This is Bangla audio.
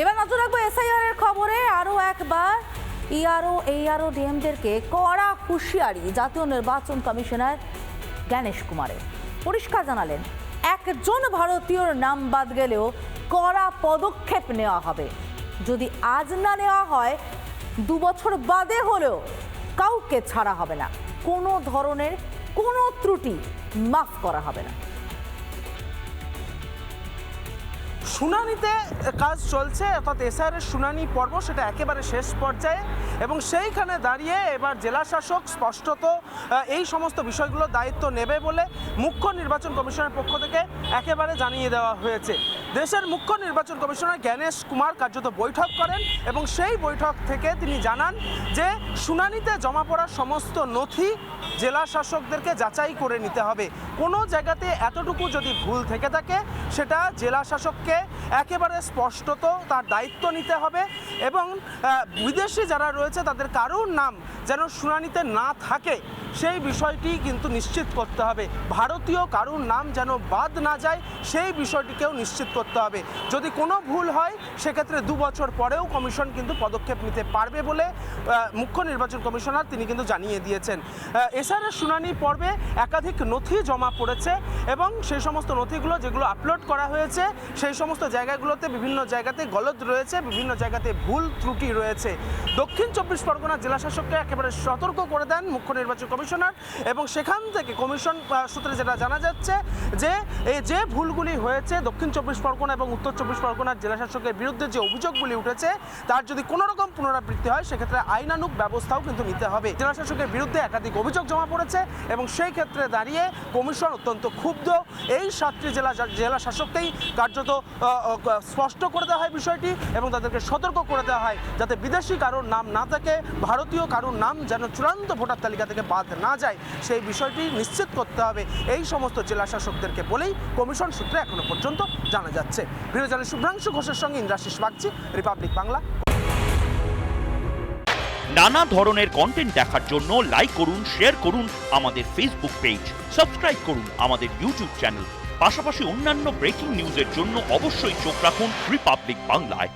এবার নজর রাখবো এসআইআর এর খবরে। আরও একবার এইআরও ডিএমদেরকে কড়া হুঁশিয়ারি জাতীয় নির্বাচন কমিশনার জ্ঞানেশ কুমারের। পরিষ্কার জানালেন, একজন ভারতীয়র নাম বাদ গেলেও কড়া পদক্ষেপ নেওয়া হবে। যদি আজ না নেওয়া হয়, 2 বছর বাদে হলেও কাউকে ছাড়া হবে না। কোনো ধরনের কোনো ত্রুটি মাফ করা হবে না। শুনানিতে কাজ চলছে, অর্থাৎ এসআইআরের শুনানি পর্ব সেটা একেবারে শেষ পর্যায়ে, এবং সেইখানে দাঁড়িয়ে এবার জেলা শাসক স্পষ্টত এই সমস্ত বিষয়গুলো দায়িত্ব নেবে বলে মুখ্য নির্বাচন কমিশনের পক্ষ থেকে একেবারে জানিয়ে দেওয়া হয়েছে। দেশের মুখ্য নির্বাচন কমিশনার জ্ঞানেশ কুমার কার্যত বৈঠক করেন এবং সেই বৈঠক থেকে তিনি জানান যে শুনানিতে জমা পড়া সমস্ত নথি জেলা শাসকদেরকে যাচাই করে নিতে হবে। কোনো জায়গাতে এতটুকু যদি ভুল থেকে থাকে সেটা জেলা শাসককে একেবারে স্পষ্টত তার দায়িত্ব নিতে হবে, এবং বিদেশি যারা রয়েছে তাদের কারোর নাম যেন শুনানিতে না থাকে সেই বিষয়টি কিন্তু নিশ্চিত করতে হবে। ভারতীয় কারোর নাম যেন বাদ না যায় সেই বিষয়টিকেও নিশ্চিত করতে হবে। যদি কোনো ভুল হয় সেক্ষেত্রে 2 বছর পরেও কমিশন কিন্তু পদক্ষেপ নিতে পারবে বলে মুখ্য নির্বাচন কমিশনার তিনি কিন্তু জানিয়ে দিয়েছেন। এসআইআর শুনানি পর্বে একাধিক নথি জমা পড়েছে এবং সেই সমস্ত নথিগুলো যেগুলো আপলোড করা হয়েছে সেই সমস্ত জায়গাগুলোতে বিভিন্ন জায়গাতে গলদ রয়েছে, বিভিন্ন জায়গাতে ভুল ত্রুটি রয়েছে। দক্ষিণ 24 পরগনা জেলা শাসককে একেবারে সতর্ক করে দেন মুখ্য নির্বাচন কমিশনার, এবং সেখান থেকে কমিশন সূত্রে যেটা জানা যাচ্ছে যে এই যে ভুলগুলি হয়েছে দক্ষিণ 24 পরগনা এবং উত্তর 24 পরগনার জেলা শাসকের বিরুদ্ধে যে অভিযোগগুলি উঠেছে তার যদি কোনো রকম পুনরাবৃত্তি হয় সেক্ষেত্রে আইনানুগ ব্যবস্থাও কিন্তু নিতে হবে। জেলা শাসকের বিরুদ্ধে একাধিক অভিযোগ জমা পড়েছে এবং সেই ক্ষেত্রে দাঁড়িয়ে কমিশন অত্যন্ত ক্ষুব্ধ। এই 7টি জেলা শাসককেই কার্যত স্পষ্ট করে দেওয়া হয় বিষয়টি এবং তাদেরকে সতর্ক করে দেওয়া হয় যাতে বিদেশি কারোর নাম না থাকে, ভারতীয় কারোর নাম যেন চূড়ান্ত ভোটার তালিকা থেকে বাদ না যায় সেই বিষয়টি নিশ্চিত করতে হবে এই সমস্ত জেলা শাসকদেরকে বলেই কমিশন সূত্রে এখনো পর্যন্ত জানা যাচ্ছে। ভিডিও জার্নালিস্ট শুভ্রাংশু ঘোষের সঙ্গে ইন্দ্রাশিস বাগচি, রিপাবলিক বাংলা। নানা ধরনের কন্টেন্ট দেখার জন্য লাইক করুন, শেয়ার করুন আমাদের ফেসবুক পেজ, সাবস্ক্রাইব করুন আমাদের ইউটিউব চ্যানেল। পাশাপাশি অন্যান্য ব্রেকিং নিউজের জন্য অবশ্যই চোখ রাখুন রিপাবলিক বাংলায়।